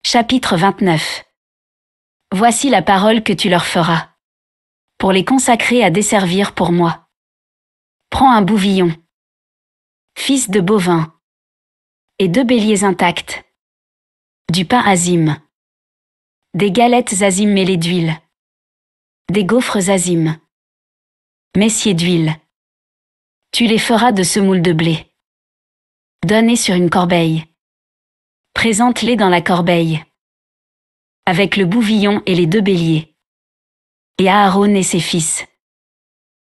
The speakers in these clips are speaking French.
Chapitre 29. Voici la parole que tu leur feras, pour les consacrer à desservir pour moi. Prends un bouvillon, fils de bovin, et 2 béliers intacts, du pain azim, des galettes azim mêlées d'huile, des gaufres azim, messiers d'huile. Tu les feras de semoule de blé. Donne-les sur une corbeille. Présente-les dans la corbeille, avec le bouvillon et les 2 béliers. Et Aaron et ses fils.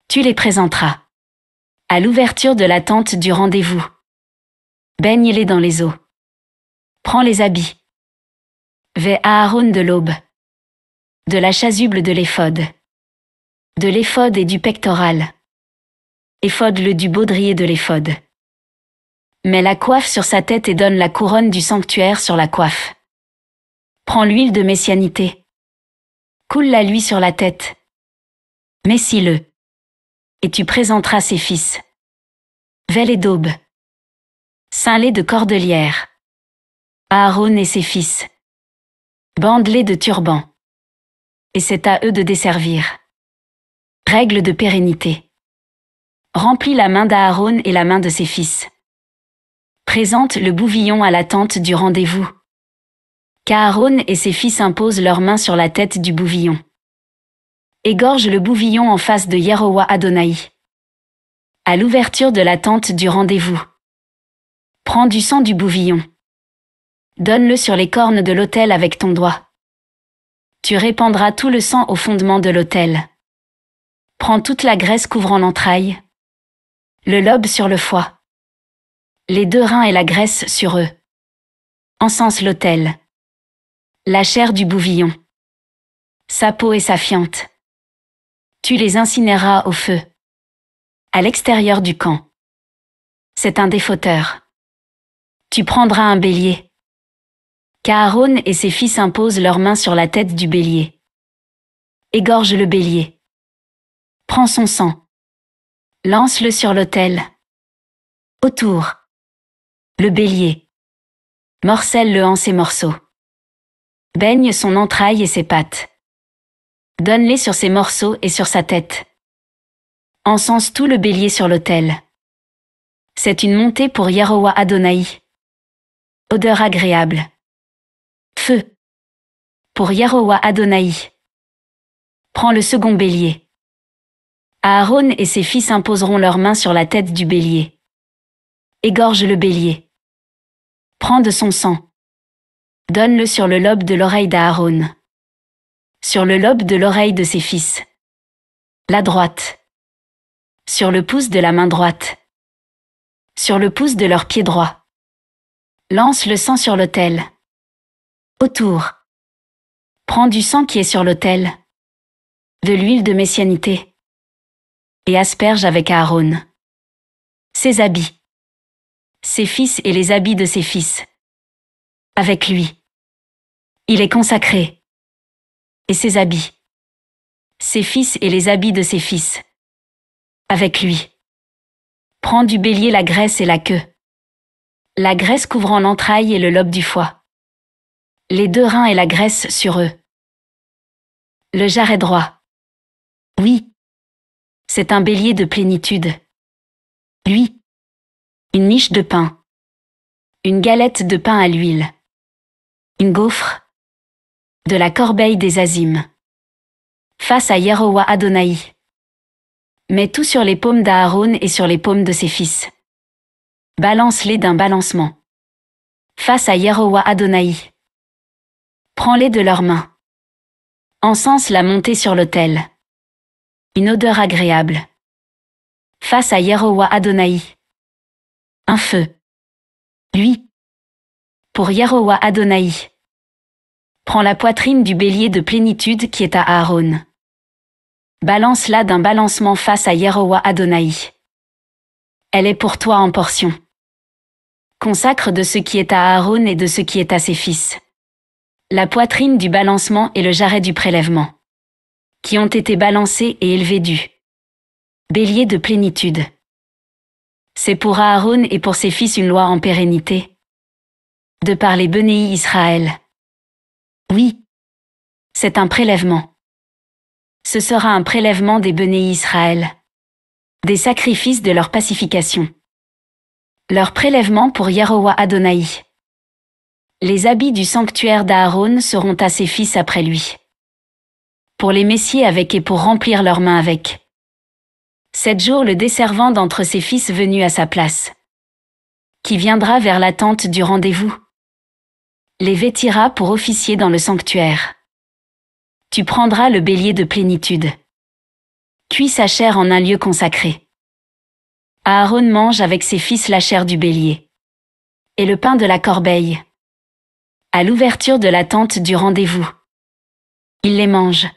Tu les présenteras à l'ouverture de la tente du rendez-vous. Baigne-les dans les eaux. Prends les habits. Vêt Aaron de l'aube, de la chasuble de l'éphod et du pectoral. Éphode-le du baudrier de l'éphod. Mets la coiffe sur sa tête et donne la couronne du sanctuaire sur la coiffe. Prends l'huile de messianité. Coule-la lui sur la tête. Messie-le. Et tu présenteras ses fils. Vêt-les d'aube. Ceins-les de cordelières. Aaron et ses fils. Bande-les de turbans. Et c'est à eux de desservir. Règle de pérennité. Remplis la main d'Aaron et la main de ses fils. Présente le bouvillon à la tente du rendez-vous. Qu'Aaron et ses fils imposent leurs mains sur la tête du bouvillon. Égorge le bouvillon en face de Yehowa Adonai, à l'ouverture de la tente du rendez-vous. Prends du sang du bouvillon. Donne-le sur les cornes de l'autel avec ton doigt. Tu répandras tout le sang au fondement de l'autel. Prends toute la graisse couvrant l'entraille, le lobe sur le foie, les 2 reins et la graisse sur eux. Encense l'autel, la chair du bouvillon, sa peau et sa fiente. Tu les incinéreras au feu, à l'extérieur du camp. C'est un défauteur. Tu prendras un bélier. Qu'Aaron et ses fils imposent leurs mains sur la tête du bélier. Égorge le bélier. Prends son sang. Lance-le sur l'autel. Autour. Le bélier. Morcelle-le en ses morceaux. Baigne son entraille et ses pattes. Donne-les sur ses morceaux et sur sa tête. Encense tout le bélier sur l'autel. C'est une montée pour Yehowa Adonai. Odeur agréable. Feu. Pour Yehowa Adonai. Prends le second bélier. Aaron et ses fils imposeront leurs mains sur la tête du bélier. Égorge le bélier. Prends de son sang. Donne-le sur le lobe de l'oreille d'Aaron. Sur le lobe de l'oreille de ses fils. La droite. Sur le pouce de la main droite. Sur le pouce de leur pied droit. Lance le sang sur l'autel. Autour. Prends du sang qui est sur l'autel, de l'huile de messianité, et asperge avec Aaron. Ses habits, ses fils et les habits de ses fils. Avec lui. Il est consacré. Et ses habits, ses fils et les habits de ses fils. Avec lui. Prends du bélier la graisse et la queue. La graisse couvrant l'entraille et le lobe du foie. Les 2 reins et la graisse sur eux. Le jarret droit. Oui. C'est un bélier de plénitude. Lui. Une miche de pain. Une galette de pain à l'huile. Une gaufre. De la corbeille des azim. Face à Yehowa Adonai. Mets tout sur les paumes d'Aaron et sur les paumes de ses fils. Balance-les d'un balancement. Face à Yehowa Adonai. Prends-les de leurs mains. Encense la montée sur l'autel. Une odeur agréable. Face à Yehowa Adonai. Un feu. Lui. Pour Yehowa Adonai. Prends la poitrine du bélier de plénitude qui est à Aaron. Balance-la d'un balancement face à Yehowa Adonai. Elle est pour toi en portion. Consacre de ce qui est à Aaron et de ce qui est à ses fils. La poitrine du balancement et le jarret du prélèvement, qui ont été balancés et élevés du bélier de plénitude. C'est pour Aaron et pour ses fils une loi en pérennité, de par les Bénéi Israël. Oui. C'est un prélèvement. Ce sera un prélèvement des Béné Israël. Des sacrifices de leur pacification. Leur prélèvement pour Yehowa Adonai. Les habits du sanctuaire d'Aaron seront à ses fils après lui. Pour les messier avec et pour remplir leurs mains avec. 7 jours le desservant d'entre ses fils venus à sa place. Qui viendra vers la tente du rendez-vous. Les vêtira pour officier dans le sanctuaire. Tu prendras le bélier de plénitude. Cuis sa chair en un lieu consacré. Aaron mange avec ses fils la chair du bélier. Et le pain de la corbeille. À l'ouverture de la tente du rendez-vous. Ils les mangent.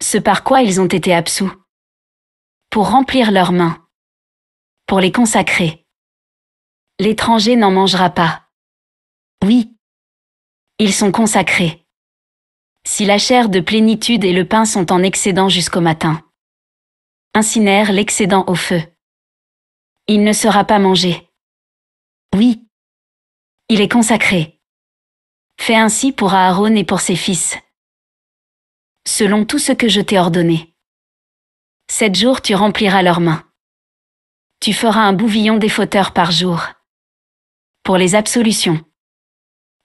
Ce par quoi ils ont été absous. Pour remplir leurs mains. Pour les consacrer. L'étranger n'en mangera pas. Oui. Ils sont consacrés. Si la chair de plénitude et le pain sont en excédent jusqu'au matin. Incinère l'excédent au feu. Il ne sera pas mangé. Oui. Il est consacré. Fais ainsi pour Aaron et pour ses fils. Selon tout ce que je t'ai ordonné. 7 jours tu rempliras leurs mains. Tu feras un bouvillon défauteur par jour. Pour les absolutions.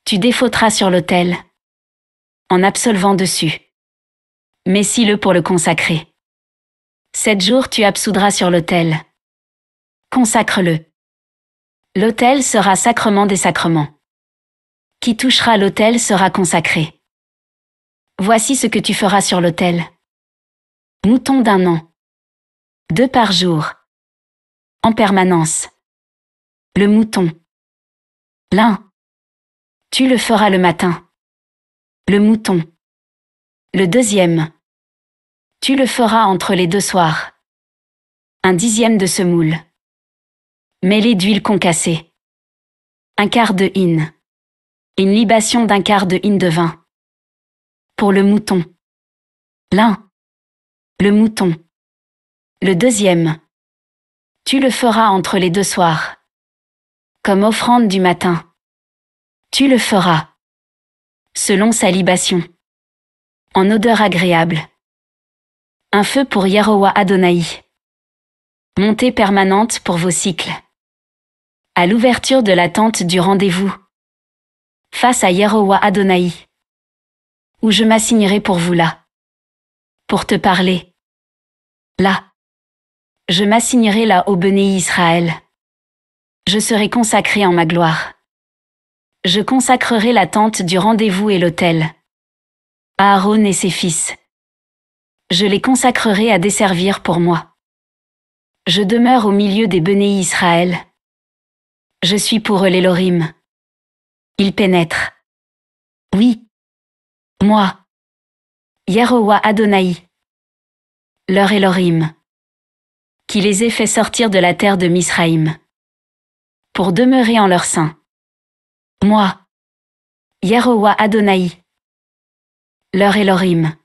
Tu défauteras sur l'autel. En absolvant dessus. Messie-le pour le consacrer. 7 jours tu absoudras sur l'autel. Consacre-le. L'autel sera sacrement des sacrements. Qui touchera l'autel sera consacré. Voici ce que tu feras sur l'autel. Mouton d'un an. 2 par jour. En permanence. Le mouton. L'un. Tu le feras le matin. Le mouton. Le deuxième. Tu le feras entre les 2 soirs. 1/10 de semoule. Mêlé d'huile concassée. 1/4 de hin. Une libation d'1/4 de hin de vin. Pour le mouton. L'un. Le mouton. Le deuxième. Tu le feras entre les 2 soirs. Comme offrande du matin. Tu le feras. Selon sa libation. En odeur agréable. Un feu pour Yehowa Adonai. Montée permanente pour vos cycles. À l'ouverture de la tente du rendez-vous. Face à Yehowa Adonai. Où je m'assignerai pour vous là. Pour te parler. Là. Je m'assignerai là au Béné Israël. Je serai consacré en ma gloire. Je consacrerai la tente du rendez-vous et l'autel. Aaron et ses fils. Je les consacrerai à desservir pour moi. Je demeure au milieu des Béné Israël. Je suis pour eux l'Élohim. Ils pénètrent. Oui. Moi. Yehowa Adonai. Leur Élohim. Qui les ait fait sortir de la terre de Misraïm. Pour demeurer en leur sein. Moi. Yehowa Adonai. Leur Élohim.